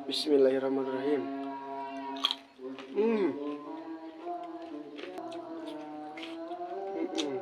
Bismillahirrahmanirrahim. Hmm. Mm-mm.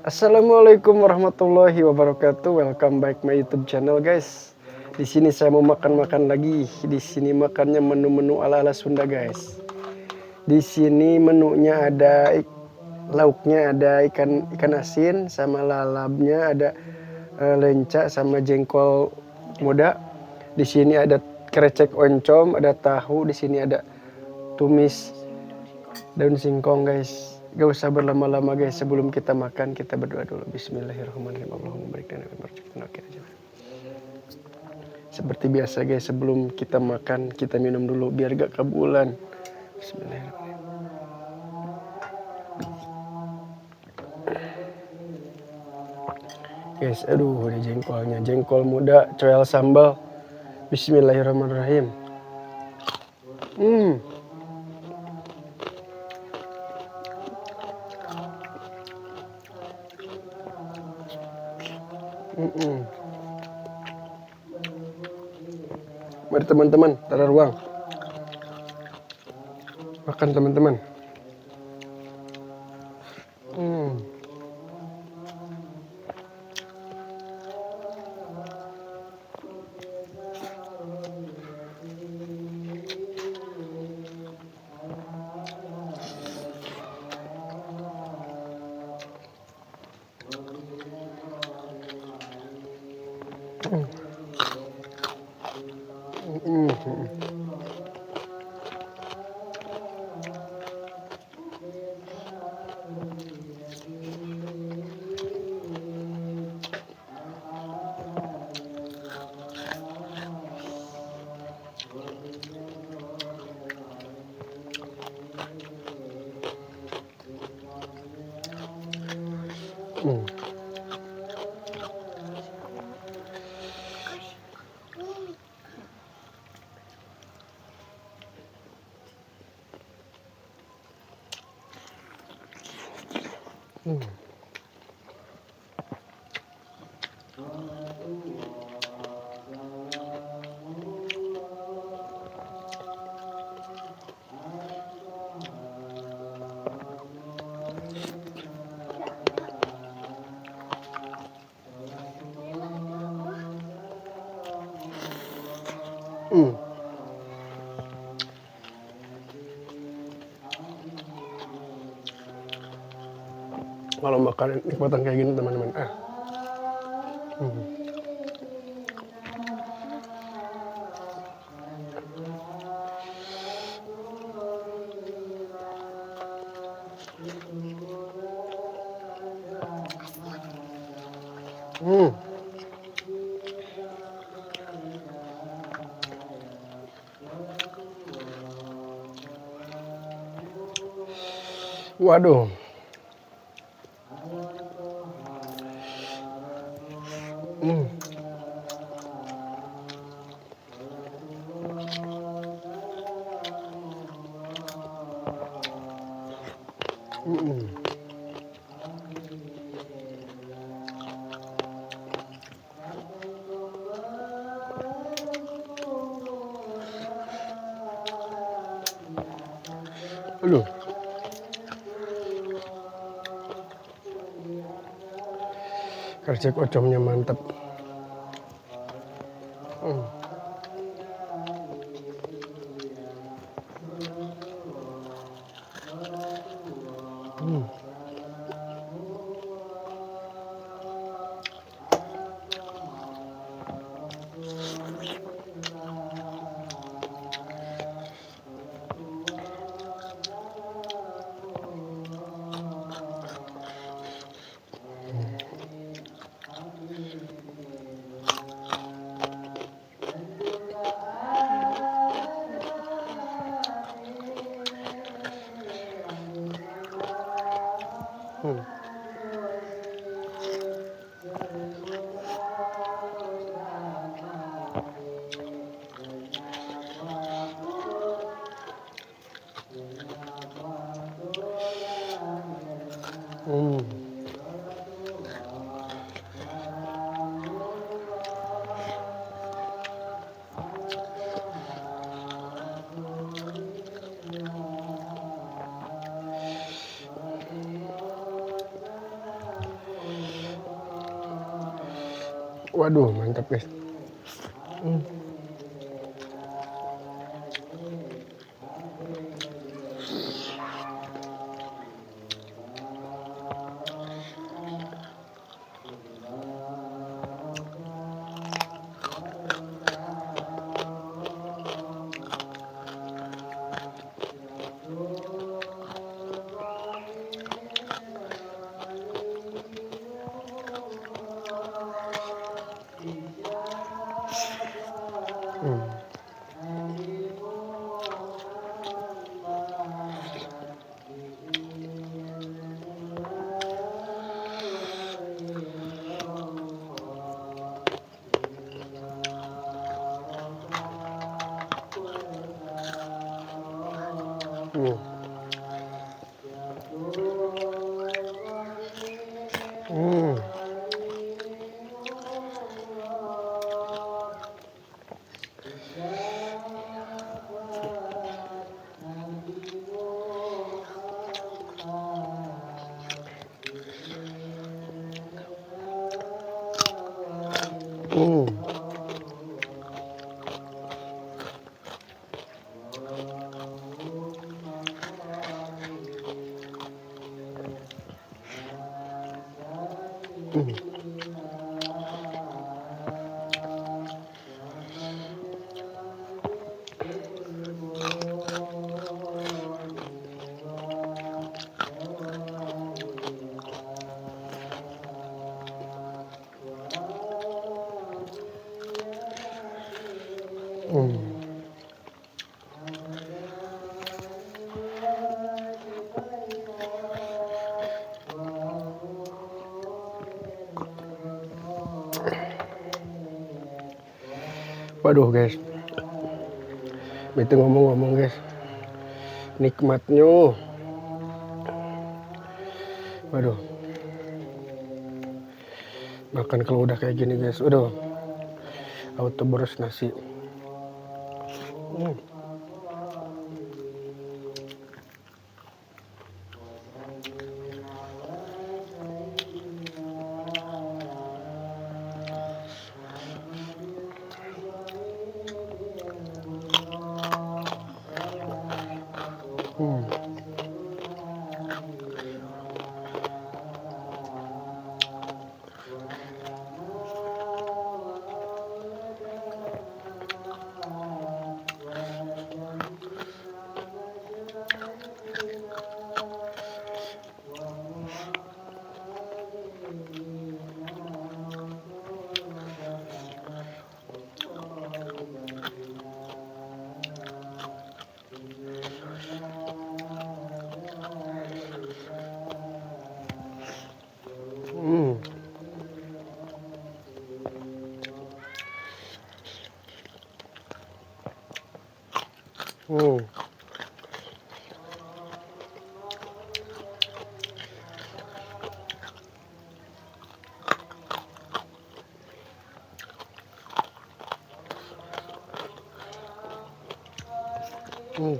Assalamualaikum warahmatullahi wabarakatuh. Welcome back my YouTube channel, guys. Di sini saya mau makan lagi. Di sini makannya menu-menu ala-ala Sunda, guys. Di sini menunya ada lauknya ada ikan asin sama lalapnya, ada lenca sama jengkol muda. Di sini ada krecek oncom, ada tahu, di sini ada tumis daun singkong, guys. Gak usah berlama-lama, guys. Sebelum kita makan, kita berdoa dulu. Bismillahirrahmanirrahim. Allahumma barik lana fi ma razaqtana. Seperti biasa, guys, sebelum kita makan, kita minum dulu biar gak kebulan. Bismillahirrahmanirrahim. Guys, aduh, ini jengkolnya. Jengkol muda, coel sambal. Bismillahirrahmanirrahim. Mari teman-teman, tara ruang. Makan teman-teman. Kalau makan nikmatan kayak gini, teman-teman. Waduh. Aduh. Krecek ocomnya mantap. Hmm. Waduh, mantap guys. Hmm. Hmm. Hmm. Hmm. Hmm. Hmm. Waduh guys, itu ngomong-ngomong guys, nikmatnya, waduh, makan kalau udah kayak gini guys, waduh, auto boros nasi. Hmm. Hmm. Hmm. Hmm. Hmm.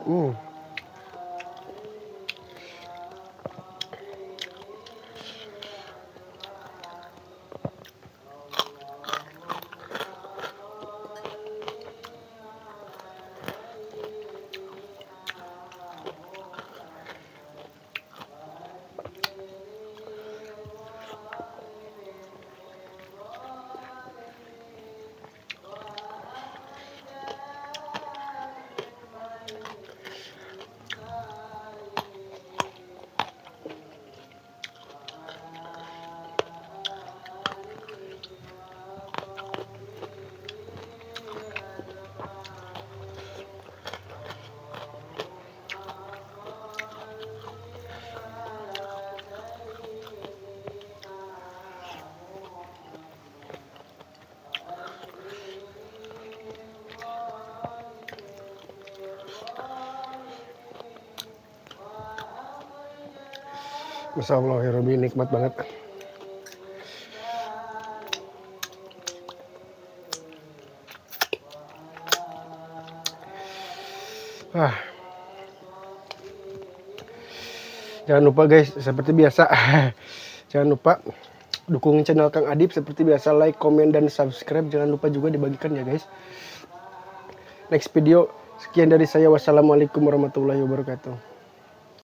Hmm. Masya Allah ya Robi, nikmat banget. Jangan lupa guys, seperti biasa jangan lupa dukung channel Kang Adip seperti biasa, like, komen, dan subscribe. Jangan lupa juga dibagikan ya guys. Next video, sekian dari saya. Wassalamualaikum warahmatullahi wabarakatuh.